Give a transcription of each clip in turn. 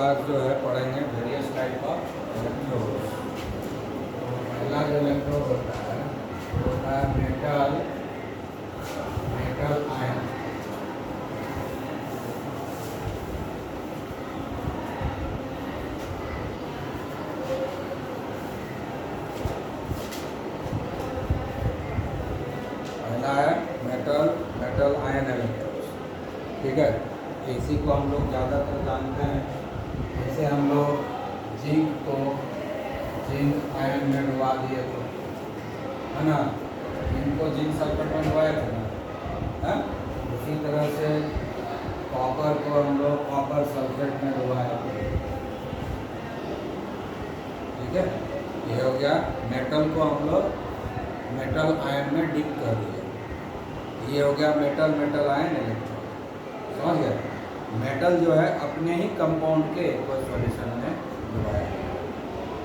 आज जो है पढ़ेंगे वेरियस टाइप ऑफ इलेक्ट्रोड। पहला जो इलेक्ट्रोड होता है वो होता है मेटल आयन। पहला है मेटल आयन इलेक्ट्रोड। ठीक है, इसी को हम लोग ज़्यादातर जानते हैं। जैसे हम लोग जिंक आयन में डुबा दिए थे, है ना, इनको जिंक सल्फेट में डुबाए थे ना, है? उसी तरह से कॉपर को हम लोग कॉपर सल्फेट में डुबाए थे। ठीक है, ये हो गया। मेटल को हम लोग मेटल आयन में डिप कर दिए, ये हो गया मेटल आयन इलेक्ट्रोड। समझ गए? मेटल जो है अपने ही कंपाउंड के कोई सॉल्यूशन में डुबाया गया।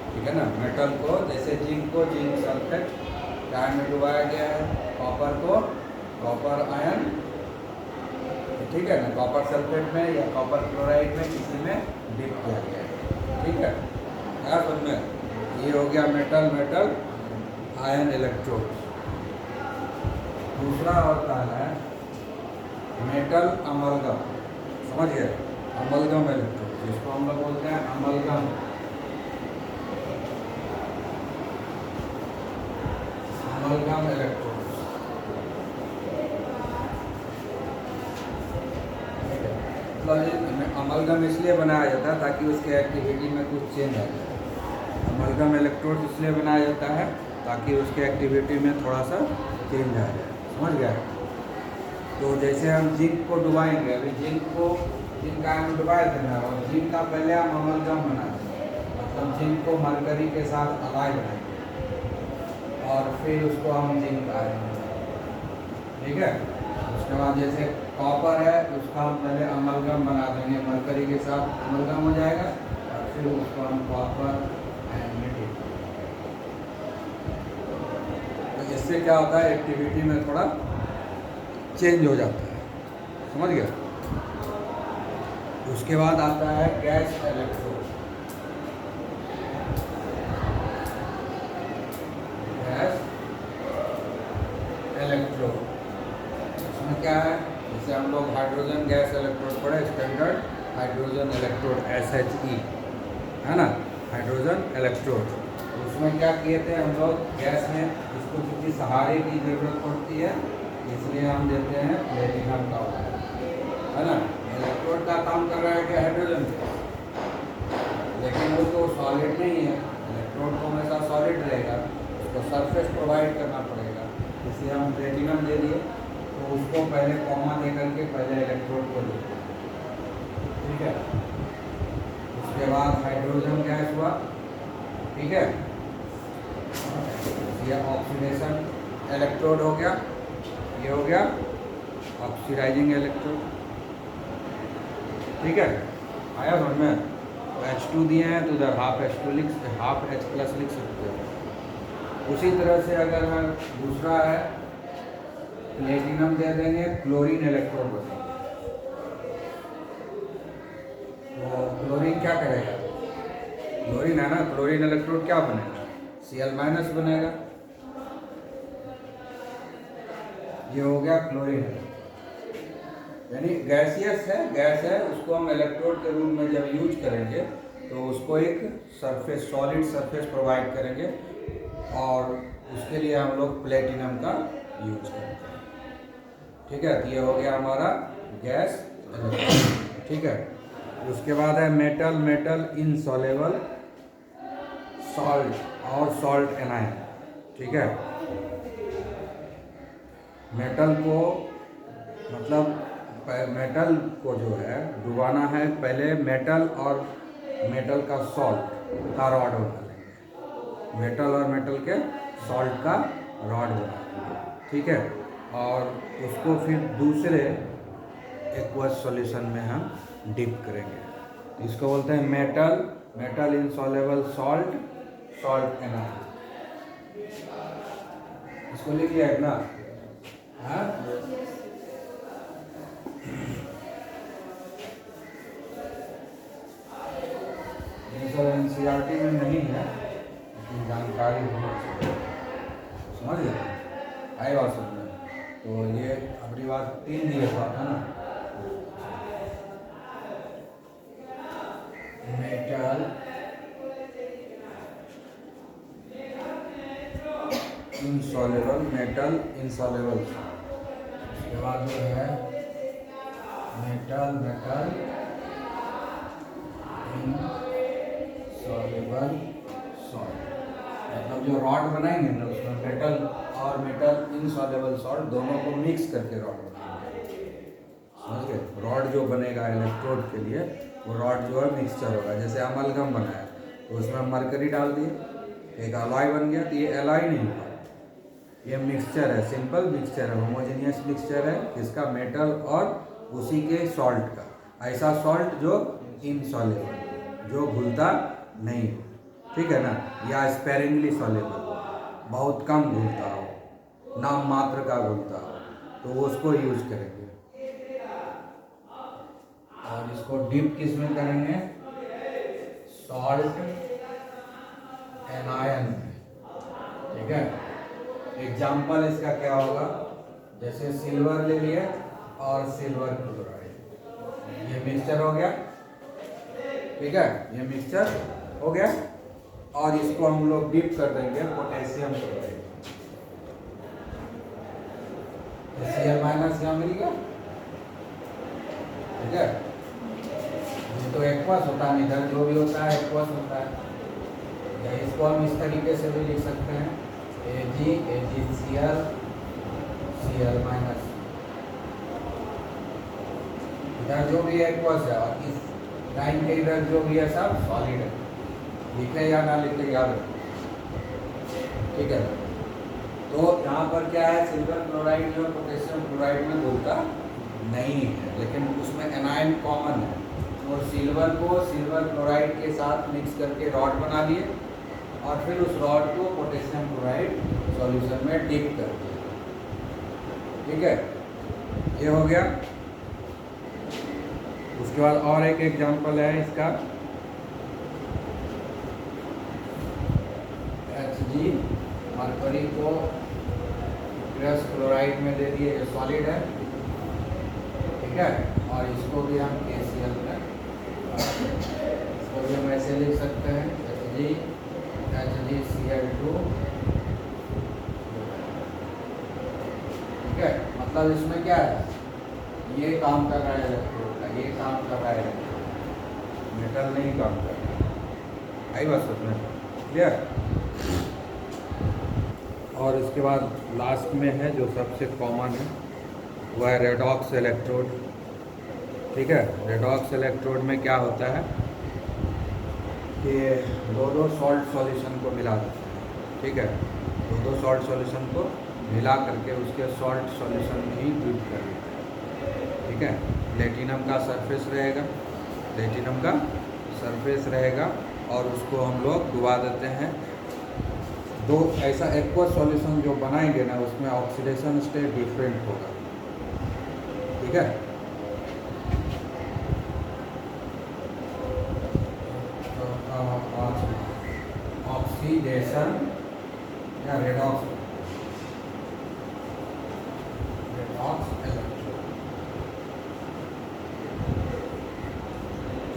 ठीक है ना, मेटल को जैसे जिंक को जिंक सल्फेट आयन में डुबाया गया है, कॉपर को कॉपर आयन, ठीक है ना, कॉपर सल्फेट में या कॉपर क्लोराइड में किसी में डिप किया गया है। ठीक है यार, समझ में? ये हो गया मेटल आयन इलेक्ट्रोड। दूसरा होता है मेटल अमलगम। समझ गए? अमलगम इलेक्ट्रोड, जिसको हम लोग बोलते हैं अमलगम इलेक्ट्रोड। अमलगम इसलिए बनाया जाता है ताकि उसके एक्टिविटी में कुछ चेंज आ जाए। अमलगम इलेक्ट्रोड इसलिए बनाया जाता है ताकि उसके एक्टिविटी में थोड़ा सा चेंज आ जाए। समझ गया? तो जैसे हम जिंक को डुबाएंगे, अभी जिंक आयन डुबाए थे ना, और जिंक का पहले हम अमलगम बनाते हैं, मतलब जिंक को मरकरी के साथ अलाय बनाएंगे और फिर उसको हम जिंक आयन बनाएंगे। ठीक है, उसके बाद जैसे कॉपर है उसका हम पहले अमलगम बना देंगे, मरकरी के साथ अमलगम हो जाएगा और फिर उसको हम कॉपर आयन में डिप करेंगे। तो इससे क्या होता है, एक्टिविटी में थोड़ा चेंज हो जाता है। समझ गया? उसके बाद आता है गैस इलेक्ट्रोड। इसमें क्या है, जैसे हम लोग हाइड्रोजन गैस इलेक्ट्रोड पढ़े, स्टैंडर्ड हाइड्रोजन इलेक्ट्रोड SHE, है ना, हाइड्रोजन इलेक्ट्रोड। उसमें क्या किए थे हम लोग, गैस में इसको क्योंकि सहारे की ज़रूरत पड़ती है इसलिए हम देते हैं प्लेटिनम का उपाय, है ना। इलेक्ट्रोड का काम कर रहा है कि हाइड्रोजन से, लेकिन वो तो सॉलिड नहीं है, इलेक्ट्रोड तो हमेशा सॉलिड रहेगा, उसको सरफेस प्रोवाइड करना पड़ेगा, इसलिए हम प्लेटिनम दे दिए। तो उसको पहले कॉमा दे करके पहले इलेक्ट्रोड को देते हैं। ठीक है, उसके बाद हाइड्रोजन गैस हुआ। ठीक है, ये ऑक्सीडेशन इलेक्ट्रोड हो गया, ये हो गया ऑक्सीडाइजिंग इलेक्ट्रोड। ठीक है, आया समझ में? H2 दिए हैं तो उधर half H2 half H plus लिख सकते हो। उसी तरह से अगर हम दूसरा है प्लेटिनम दे देंगे, क्लोरीन इलेक्ट्रोड बनेगा। तो क्लोरीन क्या करेगा, क्लोरीन है ना, क्लोरीन इलेक्ट्रोड क्या बनेगा, Cl- बनेगा। ये हो गया क्लोरीन, यानी गैसियस है, गैस है, उसको हम इलेक्ट्रोड के रूप में जब यूज करेंगे तो उसको एक सरफेस, सॉलिड सरफेस प्रोवाइड करेंगे और उसके लिए हम लोग प्लेटिनम का यूज करते हैं। ठीक है, तो ये हो गया हमारा गैस इलेक्ट्रोड। ठीक है, उसके बाद है मेटल इनसॉल्युबल सॉल्ट और सॉल्ट एनायन। ठीक है, मेटल को मतलब मेटल को जो है डुबाना है, पहले मेटल और मेटल का सॉल्ट का रॉड बना लेंगे, मेटल और मेटल के सॉल्ट का रॉड बना लेंगे। ठीक है, और उसको फिर दूसरे एक्वस सॉल्यूशन में हम डिप करेंगे। इसको बोलते हैं मेटल इनसॉल्युबल सॉल्ट एनायन। इसको लिख लिया है ना? हाँ, ये सब एनसीईआरटी में नहीं है, लेकिन जानकारी होनी चाहिए, समझ गए? आई बात समझ में? तो ये अपनी बात 3 दिए था ना, मेटल इनसॉल्युबल, मेटल इनसॉल्युबल, उसके बाद जो है मेटल इनसॉल्युबल सॉल्ट, मतलब जो रॉड बनाएंगे ना उसमें मेटल और मेटल इनसॉल्युबल सॉल्ट दोनों को मिक्स करके रॉड बनाएंगे, समझ गए? रॉड जो बनेगा इलेक्ट्रोड के लिए वो रॉड जो है मिक्सचर होगा, जैसे अमलगम बनाया तो उसमें मरकरी डाल दिए, एक अलॉय बन गया, तो ये अलॉय नहीं हुआ, ये मिक्सचर है, सिंपल मिक्सचर है, होमोजेनियस मिक्सचर है, इसका मेटल और उसी के सॉल्ट का, ऐसा सॉल्ट जो इनसॉल्युबल, जो घुलता नहीं हो, ठीक है ना, या स्पेरिंगली सॉल्युबल, बहुत कम घुलता हो, नाम मात्र का घुलता हो, तो उसको यूज करेंगे। और इसको डीप किस में करेंगे? सॉल्ट एनायन में, ठीक है? एग्जाम्पल इसका क्या होगा? जैसे सिल्वर ले लिए और सिल्वर क्लोराइड, ये मिक्सचर हो गया, ठीक है, ये मिक्सचर हो गया, और इसको हम लोग डीप कर देंगे पोटेशियम क्लोराइड, Cl माइनस यहाँ मिल गया, ठीक है? ये तो एक्वस होता है, इधर जो भी होता है एक्वस होता है, या इसको हम इस तरीके से भी लिख सकते हैं, AgCl, Cl माइनस, इधर जो भी एक्वस है और इस लाइन के इधर जो भी है सब सॉलिड है, लिखे या ना लिखे याद रखो, ठीक है? तो यहाँ पर क्या है, सिल्वर क्लोराइड जो पोटेशियम क्लोराइड में घुलता नहीं है, लेकिन उसमें एनायन कॉमन है, और सिल्वर को सिल्वर क्लोराइड के साथ मिक्स करके रॉड बना लिए, और फिर उस रॉड को पोटेशियम क्लोराइड सॉल्यूशन में डिप कर दिया, ठीक है? ये हो गया। उसके बाद और एक एग्जांपल है इसका, Hg, मरकरी को एक्वस क्लोराइड में दे दिए, सॉलिड है, ठीक है? और इसको भी हम KCl में, इसको भी हम ऐसे लिख सकते हैं, HgCl2, ठीक है? मतलब इसमें क्या है, ये काम कर रहा है इलेक्ट्रोड का, ये काम कर रहा है, मेटल नहीं काम कर रहा है, आई बात समझ में? क्लियर? और इसके बाद लास्ट में है जो सबसे कॉमन है, वह है रेडॉक्स इलेक्ट्रोड, ठीक है? रेडॉक्स इलेक्ट्रोड में क्या होता है कि दो सॉल्ट सॉल्यूशन को मिला देते हैं, ठीक है? दो सॉल्ट सॉल्यूशन को मिला करके उसके सॉल्ट सॉल्यूशन में ही ट्रीट कर देते हैं, ठीक है? प्लेटिनम का सरफेस रहेगा, प्लेटिनम का सरफेस रहेगा, और उसको हम लोग डुबा देते हैं, दो ऐसा एक्वस सॉल्यूशन जो बनाएंगे ना उसमें ऑक्सीडेशन स्टेट डिफरेंट होगा, ठीक है? ऑक्सीडेशन या रेडॉक्स इलेक्ट्रोड,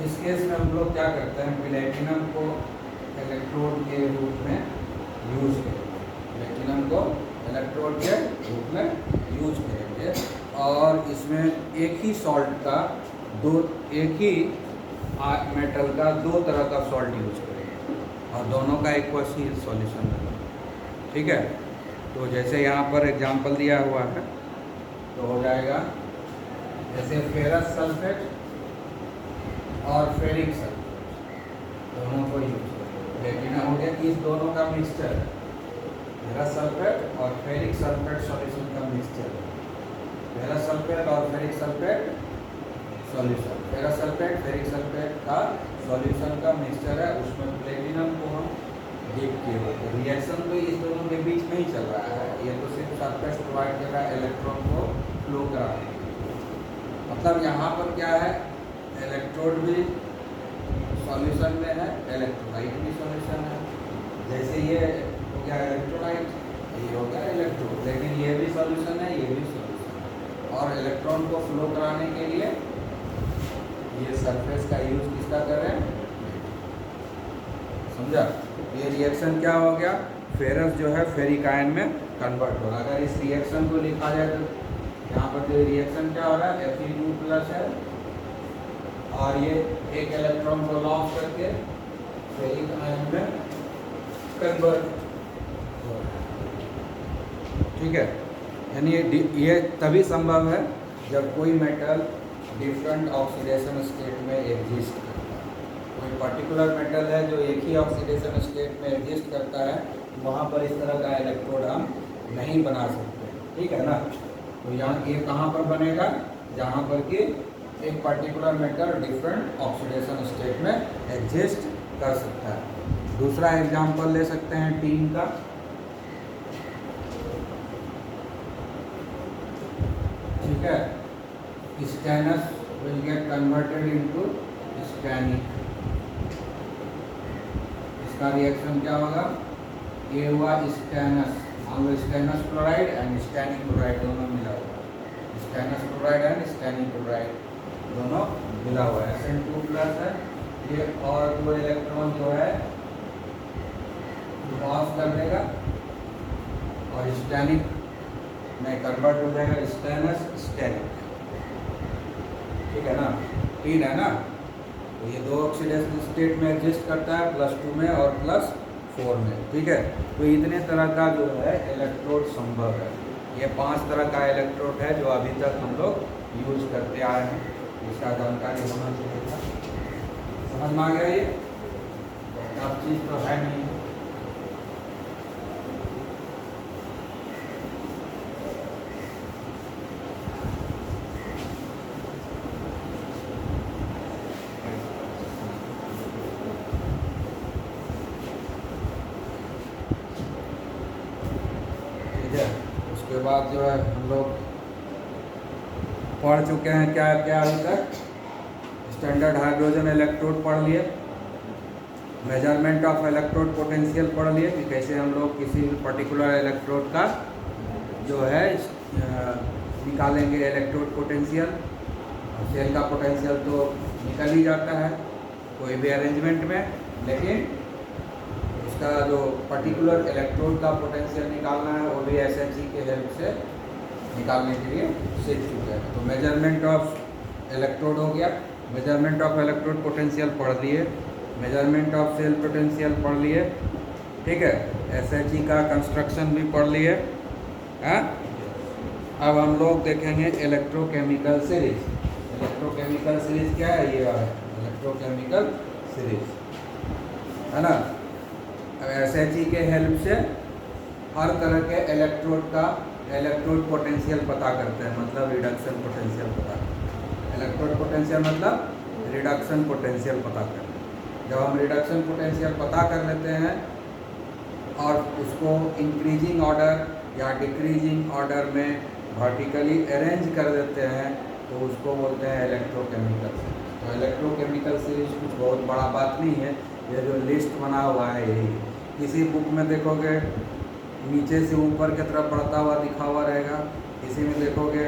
इस केस में हम लोग क्या करते हैं, प्लेटिनम को इलेक्ट्रोड के रूप में यूज करेंगे, प्लेटिनम को इलेक्ट्रोड के रूप में यूज करेंगे, और इसमें एक ही सॉल्ट का एक ही मेटल का दो तरह का सॉल्ट यूज करेंगे, और दोनों का एक्वस ही सॉल्यूशन होगा, ठीक है? तो जैसे यहाँ पर एग्जांपल दिया हुआ है, तो हो जाएगा जैसे फेरस सल्फेट और फेरिक सल्फेट, दोनों को यूज करेंगे, प्लेटिनम हो गया, इस दोनों का मिक्सचर है, फेरस सल्फेट और फेरिक सल्फेट सॉल्यूशन का मिक्सचर है, फेरस सल्फेट और ferric sulphate solution, ferrous sulphate ferric sulphate का सॉल्यूशन का मिक्सचर है, उसमें प्लेटिनम को हम डिप किए हुए हैं। रिएक्शन तो इस दोनों के बीच में ही चल रहा है, ये तो सिर्फ सरफेस प्रोवाइड कर रहा है इलेक्ट्रॉन को फ्लो कराने के लिए, मतलब यहाँ पर क्या है, इलेक्ट्रोड भी सॉल्यूशन में है, इलेक्ट्रोलाइट भी सॉल्यूशन है। जैसे ये हो गया इलेक्ट्रोलाइट, ये हो गया इलेक्ट्रोड, लेकिन ये भी सॉल्यूशन है, ये भी सॉल्यूशन है। और इलेक्ट्रॉन को फ्लो कराने के लिए ये सरफेस का यूज किसका कर रहे हैं, समझा। ये रिएक्शन क्या हो गया, फेरस जो है फेरिक आयन में कन्वर्ट होगा। अगर इस रिएक्शन को लिखा जाए तो यहाँ पर जो रिएक्शन क्या हो रहा है, Fe2+ है और ये एक इलेक्ट्रॉन को लॉस करके फेरिक आयन में कन्वर्ट हो रहा है, ठीक है। यानी ये तभी संभव है जब कोई मेटल डिफरेंट ऑक्सीडेशन स्टेट में एग्जिस्ट करता है। कोई पर्टिकुलर मेटल है जो एक ही ऑक्सीडेशन स्टेट में एग्जिस्ट करता है, वहाँ पर इस तरह का इलेक्ट्रोड हम नहीं बना सकते, ठीक है ना। तो यहाँ ये कहाँ पर बनेगा, जहाँ पर कि एक particular metal different oxidation state में एग्जिस्ट कर सकता है। दूसरा एग्जांपल ले सकते हैं टीन का। ठीक है, stannous will get converted into stannic. इसका रिएक्शन क्या होगा, ये हुआ स्टेनस, मान लो stannous chloride and stannic chloride दोनों मिला हुआ है। Stannous chloride and stannic chloride दोनों मिला हुआ है, Sn2+ है ये, और दो इलेक्ट्रॉन जो है लॉस कर देगा और स्टैनिक में कन्वर्ट हो जाएगा, स्टेनस स्टैनिक, ठीक है ना। तीन है ना, तो ये दो ऑक्सीडेशन स्टेट में एग्जिस्ट करता है, +2 में और +4 में, ठीक है। तो इतने तरह का जो है इलेक्ट्रोड संभव है। ये 5 तरह का इलेक्ट्रोड है जो अभी तक हम लोग यूज करते आए हैं, इसका जानकारी होना चाहिए था। समझ में आ गया, ये टफ चीज़ तो है नहीं। उसके बाद जो है हम लोग पढ़ चुके हैं क्या क्या अभी तक, स्टैंडर्ड हाइड्रोजन इलेक्ट्रोड पढ़ लिए, मेजरमेंट ऑफ इलेक्ट्रोड पोटेंशियल पढ़ लिए कि कैसे हम लोग किसी पर्टिकुलर इलेक्ट्रोड का जो है निकालेंगे इलेक्ट्रोड पोटेंशियल। सेल का पोटेंशियल तो निकल ही जाता है कोई भी अरेंजमेंट में, लेकिन उसका जो पर्टिकुलर इलेक्ट्रोड का पोटेंशियल निकालना है वो भी SHE के हेल्प से निकालने के लिए सीख चुके हैं। तो मेजरमेंट ऑफ इलेक्ट्रोड हो गया, मेजरमेंट ऑफ इलेक्ट्रोड पोटेंशियल पढ़ लिए, मेजरमेंट ऑफ सेल पोटेंशियल पढ़ लिए, ठीक है। SHE का कंस्ट्रक्शन भी पढ़ लिए। अब हम लोग देखेंगे इलेक्ट्रोकेमिकल सीरीज। इलेक्ट्रोकेमिकल सीरीज क्या है, ये है इलेक्ट्रोकेमिकल सीरीज, है ना। अब SHE के हेल्प से हर तरह के इलेक्ट्रोड का इलेक्ट्रोड पोटेंशियल पता करते हैं, मतलब रिडक्शन पोटेंशियल पता करते हैं। इलेक्ट्रोड पोटेंशियल मतलब रिडक्शन पोटेंशियल पता करते हैं। जब हम रिडक्शन पोटेंशियल पता कर लेते हैं और उसको इंक्रीजिंग ऑर्डर या डिक्रीजिंग ऑर्डर में वर्टिकली अरेंज कर देते हैं तो उसको बोलते हैं इलेक्ट्रोकेमिकल सीरीज। तो इलेक्ट्रोकेमिकल सीरीज कुछ बहुत बड़ा बात नहीं है, ये जो लिस्ट बना हुआ है यही। किसी बुक में देखोगे नीचे से ऊपर की तरफ बढ़ता हुआ दिखा हुआ रहेगा, किसी में देखोगे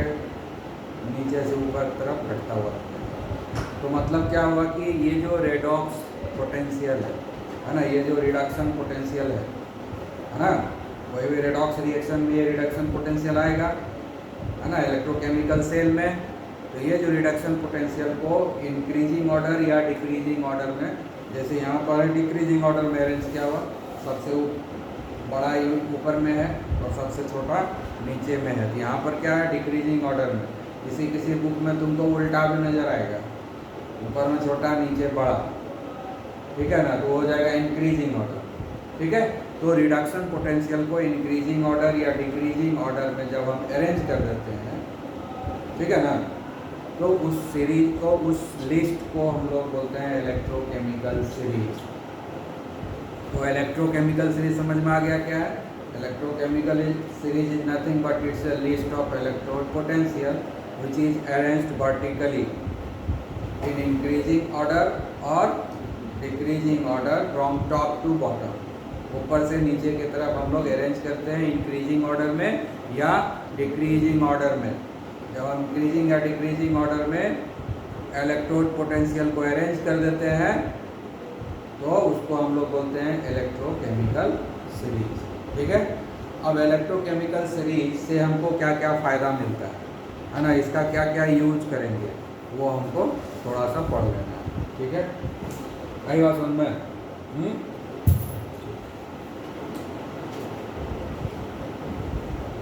नीचे से ऊपर की तरफ घटता हुआ रहेगा। तो मतलब क्या हुआ कि ये जो रेडॉक्स पोटेंशियल है ना, ये जो रिडक्शन पोटेंशियल है ना, वही भी रेडॉक्स रिएक्शन में ये रिडक्शन पोटेंशियल आएगा, है ना, इलेक्ट्रोकेमिकल सेल में। तो ये जो रिडक्शन पोटेंशियल को इंक्रीजिंग ऑर्डर या डिक्रीजिंग ऑर्डर में, जैसे यहाँ पर डिक्रीजिंग ऑर्डर में अरेंज किया हुआ, सबसे बड़ा ऊपर में है और सबसे छोटा नीचे में है। यहाँ पर क्या है, डिक्रीजिंग ऑर्डर में। किसी किसी बुक में तुमको उल्टा भी नज़र आएगा, ऊपर में छोटा नीचे बड़ा, ठीक है ना, तो हो जाएगा इंक्रीजिंग ऑर्डर, ठीक है। तो रिडक्शन पोटेंशियल को इंक्रीजिंग ऑर्डर या डिक्रीजिंग ऑर्डर में जब हम अरेंज कर देते हैं, ठीक है ना, तो उस सीरीज को, उस लिस्ट को हम लोग बोलते हैं इलेक्ट्रोकेमिकल सीरीज। तो इलेक्ट्रोकेमिकल सीरीज समझ में आ गया क्या है। Electrochemical series is nothing but it's a list of electrode potential which is arranged vertically in increasing order और decreasing order from top to bottom, ऊपर से नीचे की तरफ हम लोग अरेंज करते हैं इंक्रीजिंग ऑर्डर में या डिक्रीजिंग ऑर्डर में। जब हम इंक्रीजिंग या डिक्रीजिंग ऑर्डर में इलेक्ट्रोड पोटेंशियल को अरेंज कर देते हैं तो उसको हम लोग बोलते हैं इलेक्ट्रोकेमिकल सीरीज। ठीक है, अब इलेक्ट्रोकेमिकल सीरीज से हमको क्या क्या फ़ायदा मिलता है ना, इसका क्या क्या यूज करेंगे वो हमको थोड़ा सा पढ़ लेना है। ठीक है, आई बात समझ में?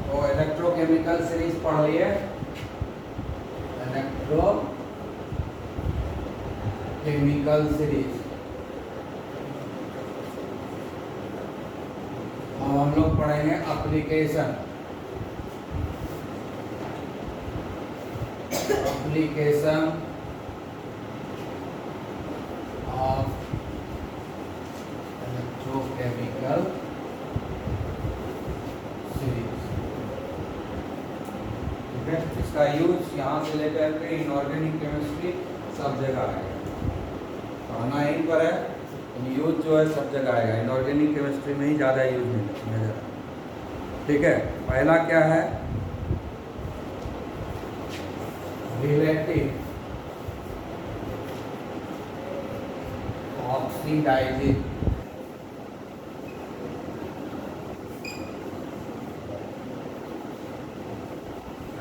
तो इलेक्ट्रोकेमिकल सीरीज पढ़ लिए, इलेक्ट्रोकेमिकल सीरीज। अब हम लोग पढ़ेंगे एप्लीकेशन ऑफ इलेक्ट्रोकेमिकल सीरीज। ठीक है, इसका यूज यहाँ से लेकर के इनऑर्गेनिक केमिस्ट्री सब जगह आएगा। पढ़ना यहीं पर है, यूज जो है सब जगह आएगा, इनऑर्गेनिक केमिस्ट्री में ही ज़्यादा यूज मिलेगा। ठीक है, पहला क्या है, relative oxidising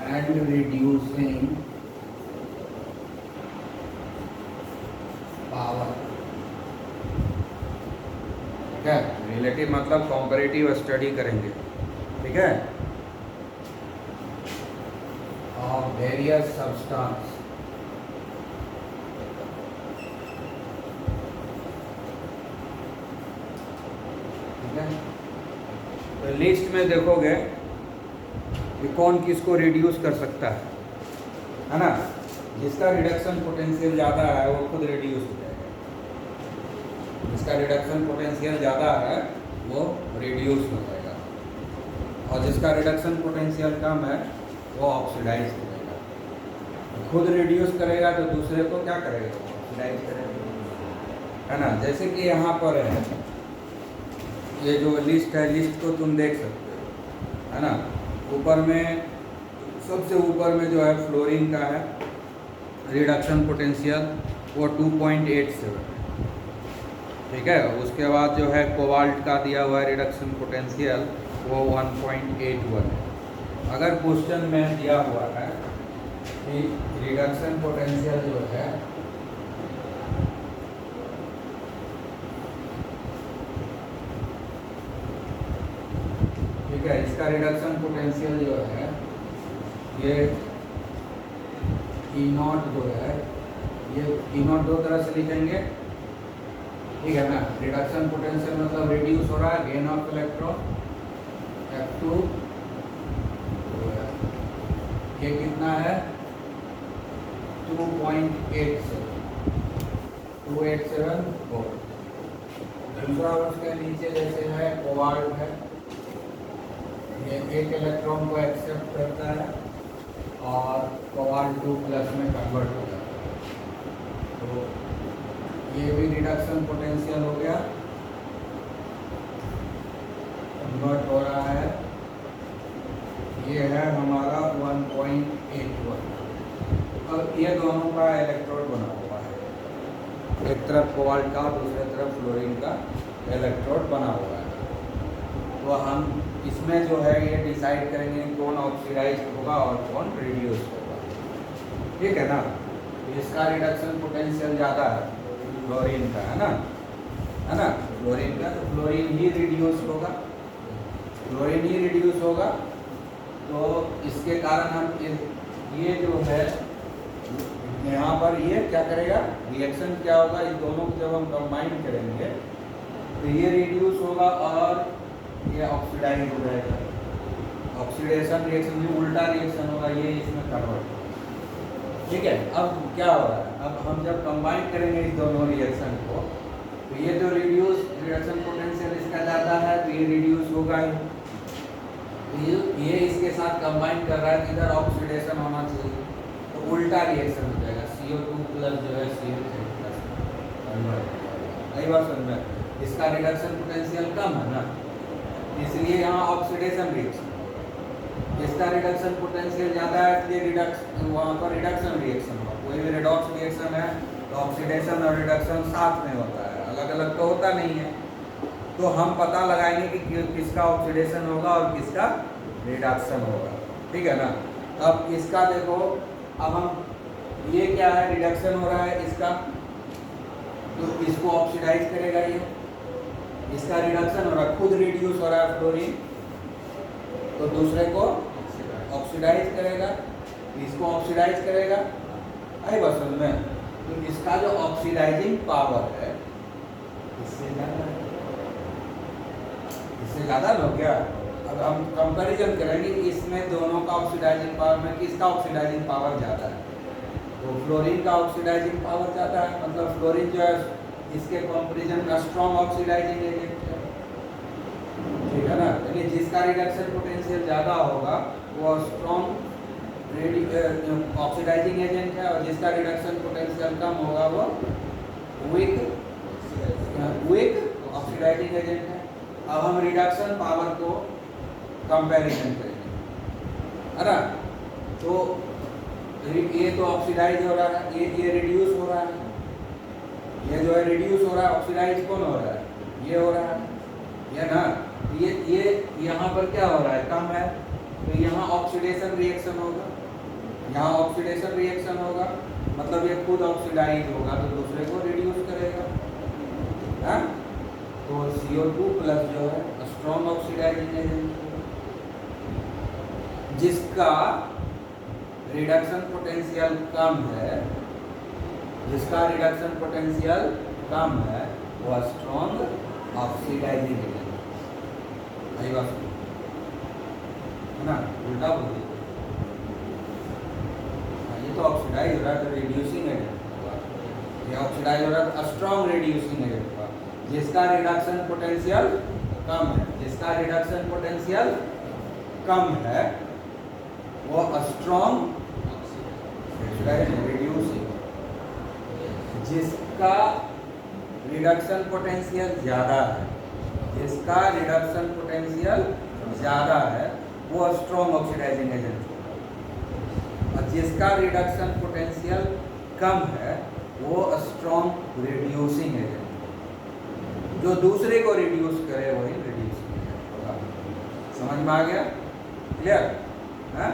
and reducing power. ठीक है, रिलेटिव मतलब कॉम्पैरेटिव स्टडी करेंगे। ठीक है, ऑफ वेरियस सब्सटेंस तो लिस्ट में देखोगे कि कौन किसको रिड्यूस कर सकता है ना। जिसका रिडक्शन पोटेंशियल ज़्यादा है वो खुद रिड्यूस हो जाएगा, जिसका रिडक्शन पोटेंशियल ज़्यादा है वो रिड्यूस हो जाएगा, और जिसका रिडक्शन पोटेंशियल कम है वो ऑक्सीडाइज हो जाएगा। खुद रिड्यूस करेगा तो दूसरे को क्या करेगा, ऑक्सीडाइज करेगा, है ना। जैसे कि यहाँ पर है, ये जो लिस्ट है, लिस्ट को तुम देख सकते हो, है ना। ऊपर में सबसे ऊपर में जो है फ्लोरीन का है रिडक्शन पोटेंशियल वो 2.87। ठीक है, उसके बाद जो है कोबाल्ट का दिया हुआ है रिडक्शन पोटेंशियल वो 1.81 है। अगर क्वेश्चन में दिया हुआ है कि रिडक्शन पोटेंशियल जो है ठीक है, इसका रिडक्शन पोटेंशियल जो है ये E0 जो है, ये E0 दो तरह से लिखेंगे। ठीक है ना, रिडक्शन पोटेंशियल मतलब रिड्यूस हो रहा है, गेन ऑफ इलेक्ट्रॉन F2 ये कितना है 2.87 वोल्ट। दूसरा उसके नीचे जैसे है कोबाल्ट है, ये एक इलेक्ट्रॉन को एक्सेप्ट करता है और कोबाल्ट 2 प्लस में कन्वर्ट हो जाता है। तो ये भी रिडक्शन पोटेंशियल हो गया, कन्वर्ट हो रहा है। ये है हमारा 1.81। अब ये दोनों का इलेक्ट्रोड बना हुआ है, एक तरफ कोबाल्ट का दूसरे तरफ फ्लोरीन का इलेक्ट्रोड बना हुआ है। तो हम इसमें जो है ये डिसाइड करेंगे कौन ऑक्सीडाइज होगा और कौन रिड्यूस होगा। ठीक है ना, इसका रिडक्शन पोटेंशियल ज़्यादा है फ्लोरीन का, है ना, फ्लोरीन का, तो फ्लोरीन ही रिड्यूस होगा, फ्लोरीन ही रिड्यूस होगा। तो इसके कारण हम ये जो है यहाँ पर ये क्या करेगा, रिएक्शन क्या होगा, इस दोनों को जब हम कंबाइन करेंगे तो ये रिड्यूस होगा और ये ऑक्सीडाइज हो जाएगा। ऑक्सीडेशन रिएक्शन भी उल्टा रिएक्शन होगा, ये इसमें कन्वर्ट होगा। ठीक है, अब क्या हो रहा है, अब हम जब कंबाइन करेंगे इस दोनों रिएक्शन को तो ये जो रिडक्शन पोटेंशियल इसका ज़्यादा है तो ये रिड्यूस होगा ही। ये इसके साथ कंबाइन कर रहा है कि इधर ऑक्सीडेशन होना चाहिए, तो उल्टा रिएक्शन हो जाएगा, CO2 प्लस जो है CO3 प्लस कन्वर्ट हो जाएगा। सही बात समझ में, इसका रिडक्शन पोटेंशियल कम है ना, इसलिए यहाँ ऑक्सीडेशन रिएक्शन, इसका रिडक्शन पोटेंशियल ज़्यादा है इसलिए वहाँ पर रिडक्शन रिएक्शन होगा। कोई भी रिडॉक्स रिएक्शन है तो ऑक्सीडेशन और रिडक्शन साथ में होता है, अलग अलग तो होता नहीं है। तो हम पता लगाएंगे कि किसका ऑक्सीडेशन होगा और किसका रिडक्शन होगा, ठीक है ना। अब इसका देखो, अब हम ये क्या है, रिडक्शन हो रहा है इसका, तो इसको ऑक्सीडाइज करेगा ये, इसका रिडक्शन हो रहा है, खुद रिड्यूस हो रहा है फ्लोरीन, तो दूसरे को ऑक्सीडाइज करेगा, इसको ऑक्सीडाइज करेगा। आई बस में, तो इसका जो ऑक्सीडाइजिंग पावर है इससे ज़्यादा हो गया। अब हम कंपैरिजन करेंगे इसमें दोनों का ऑक्सीडाइजिंग पावर में किसका ऑक्सीडाइजिंग पावर ज़्यादा है, तो फ्लोरीन का ऑक्सीडाइजिंग पावर ज़्यादा है, मतलब फ्लोरीन जो है इसके कंपैरिजन में स्ट्रॉन्ग ऑक्सीडाइजिंग एजेंट है, ठीक है ना। यानी जिसका रिडक्शन पोटेंशियल ज़्यादा होगा वो स्ट्रॉन्ग ऑक्सीडाइजिंग एजेंट है, और जिसका रिडक्शन पोटेंशियल कम होगा वो वीक ऑक्सीडाइजिंग एजेंट है। अब हम रिडक्शन पावर को कंपैरिजन करेंगे, है ना। तो ये तो ऑक्सीडाइज हो रहा है, ये रिड्यूस हो रहा है, ये जो है रिड्यूस हो रहा है, ऑक्सीडाइज कौन हो रहा है, ये हो रहा है, ये ना। ये यहाँ पर क्या हो रहा है, कम है, तो यहाँ ऑक्सीडेशन रिएक्शन होगा, यहाँ ऑक्सीडेशन रिएक्शन होगा, मतलब ये खुद ऑक्सीडाइज होगा तो दूसरे को रिड्यूस करेगा, हाँ। तो CO2 प्लस जो है स्ट्रॉन्ग ऑक्सीडाइजिंग एजेंट, जिसका रिडक्शन पोटेंशियल कम है, जिसका रिडक्शन पोटेंशियल कम है वो स्ट्रॉन्ग ऑक्सीडाइजिंग एजेंट है, बात है ना, उल्टा बोल दिया। ये तो ऑक्सीडाइज हो रहा है तो रिड्यूसिंग एजेंट होगा, ये ऑक्सीडाइज हो रहा है तो स्ट्रॉन्ग रिड्यूसिंग एजेंट होगा, जिसका रिडक्शन पोटेंशियल कम है, जिसका रिडक्शन पोटेंशियल कम है वो स्ट्रॉन्ग रिड्यूसिंग, जिसका रिडक्शन पोटेंशियल ज़्यादा है, जिसका रिडक्शन पोटेंशियल ज़्यादा है वो स्ट्रॉन्ग ऑक्सीडाइजिंग एजेंट होगा, और जिसका रिडक्शन पोटेंशियल कम है वो स्ट्रॉन्ग रिड्यूसिंग एजेंट, जो दूसरे को रिड्यूस करे वही रिड्यूसिंग एजेंट होगा। समझ में आ गया, क्लियर है।